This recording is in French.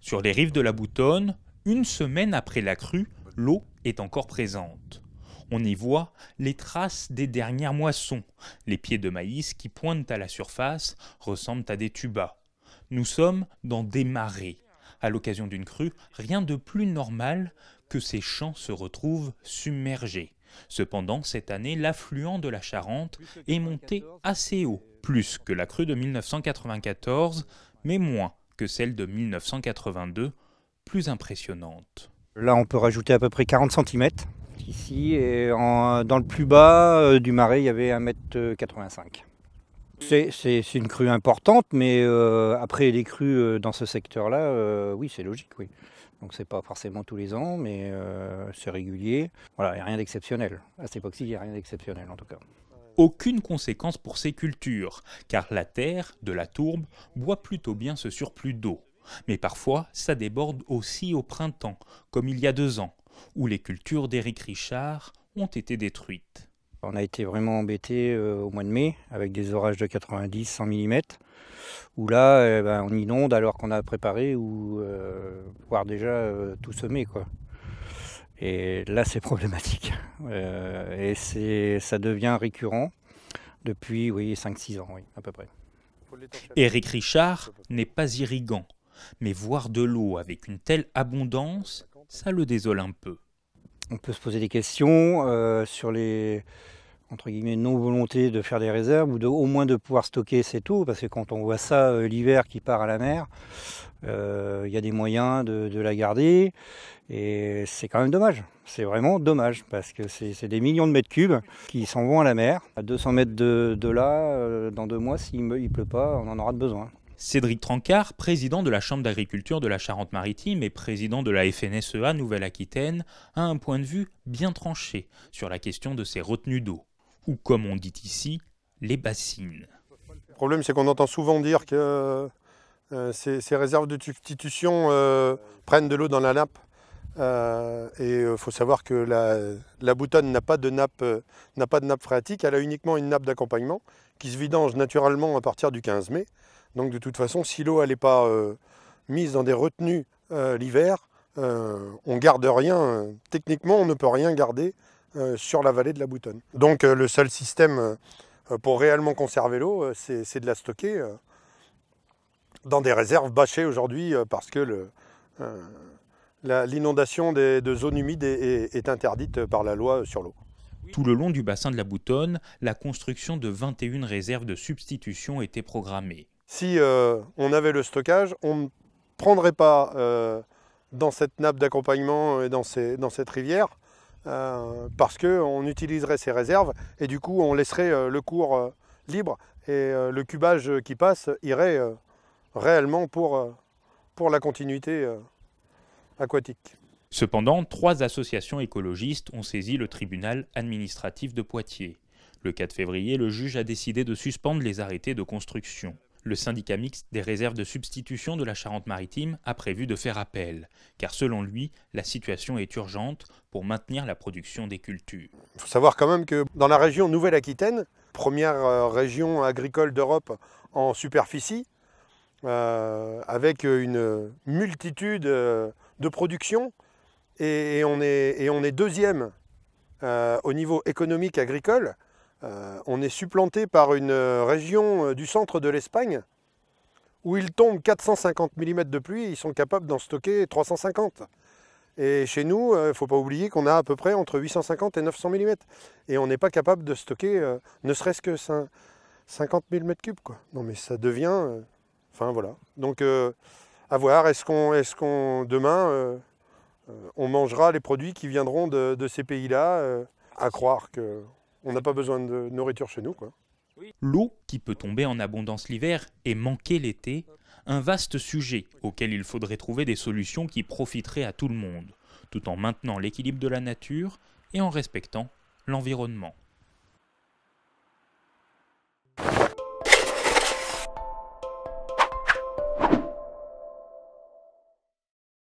Sur les rives de la Boutonne, une semaine après la crue, l'eau est encore présente. On y voit les traces des dernières moissons. Les pieds de maïs qui pointent à la surface ressemblent à des tubas. Nous sommes dans des marais. À l'occasion d'une crue, rien de plus normal que ces champs se retrouvent submergés. Cependant, cette année, l'affluent de la Charente est monté assez haut, plus que la crue de 1994, mais moins que celle de 1982, plus impressionnante. Là, on peut rajouter à peu près 40 cm. Ici, et dans le plus bas du marais, il y avait 1,85 m. C'est une crue importante, mais après les crues dans ce secteur-là, oui, c'est logique, oui. Donc c'est pas forcément tous les ans, mais c'est régulier. Voilà, il n'y a rien d'exceptionnel. À cette époque-ci, il n'y a rien d'exceptionnel en tout cas. Aucune conséquence pour ces cultures, car la terre de la tourbe boit plutôt bien ce surplus d'eau. Mais parfois, ça déborde aussi au printemps, comme il y a 2 ans, où les cultures d'Éric Richard ont été détruites. On a été vraiment embêtés au mois de mai, avec des orages de 90-100 mm, où là, on inonde alors qu'on a préparé ou voire déjà tout semé, quoi. Et là, c'est problématique. Et ça devient récurrent depuis 5-6 ans, oui, à peu près. Éric Richard n'est pas irrigant, mais voir de l'eau avec une telle abondance, ça le désole un peu. On peut se poser des questions sur les entre guillemets non-volonté de faire des réserves ou au moins de pouvoir stocker cette eau, parce que quand on voit ça l'hiver qui part à la mer, il y a des moyens de la garder et c'est quand même dommage. C'est vraiment dommage parce que c'est des millions de mètres cubes qui s'en vont à la mer. À 200 mètres de là, dans 2 mois, s'il ne pleut pas, on en aura de besoin. Cédric Trancard, président de la Chambre d'agriculture de la Charente-Maritime et président de la FNSEA Nouvelle-Aquitaine, a un point de vue bien tranché sur la question de ces retenues d'eau, ou comme on dit ici, les bassines. Le problème, c'est qu'on entend souvent dire que ces réserves de substitution prennent de l'eau dans la nappe. Et il faut savoir que la Boutonne n'a pas de nappe phréatique, elle a uniquement une nappe d'accompagnement qui se vidange naturellement à partir du 15 mai. Donc de toute façon, si l'eau n'est pas mise dans des retenues l'hiver, on garde rien. Techniquement, on ne peut rien garder sur la vallée de la Boutonne. Donc le seul système pour réellement conserver l'eau, c'est de la stocker dans des réserves bâchées aujourd'hui parce que l'inondation de zones humides est interdite par la loi sur l'eau. Tout le long du bassin de la Boutonne, la construction de 21 réserves de substitution était programmée. Si on avait le stockage, on ne prendrait pas dans cette nappe d'accompagnement et dans cette rivière parce qu'on utiliserait ces réserves et du coup on laisserait le cours libre et le cubage qui passe irait réellement pour la continuité aquatique. Cependant, 3 associations écologistes ont saisi le tribunal administratif de Poitiers. Le 4 février, le juge a décidé de suspendre les arrêtés de construction. Le syndicat mixte des réserves de substitution de la Charente-Maritime a prévu de faire appel, car selon lui, la situation est urgente pour maintenir la production des cultures. Il faut savoir quand même que dans la région Nouvelle-Aquitaine, première région agricole d'Europe en superficie, avec une multitude de productions, et on est deuxième au niveau économique agricole. On est supplanté par une région du centre de l'Espagne où il tombe 450 mm de pluie, ils sont capables d'en stocker 350. Et chez nous, il ne faut pas oublier qu'on a à peu près entre 850 et 900 mm. Et on n'est pas capable de stocker ne serait-ce que 50 000 m3, quoi. Non mais ça devient... Enfin voilà. Donc à voir, est-ce qu'on demain, on mangera les produits qui viendront de ces pays-là, à croire que... On n'a pas besoin de nourriture chez nous, quoi. L'eau qui peut tomber en abondance l'hiver et manquer l'été, un vaste sujet auquel il faudrait trouver des solutions qui profiteraient à tout le monde, tout en maintenant l'équilibre de la nature et en respectant l'environnement.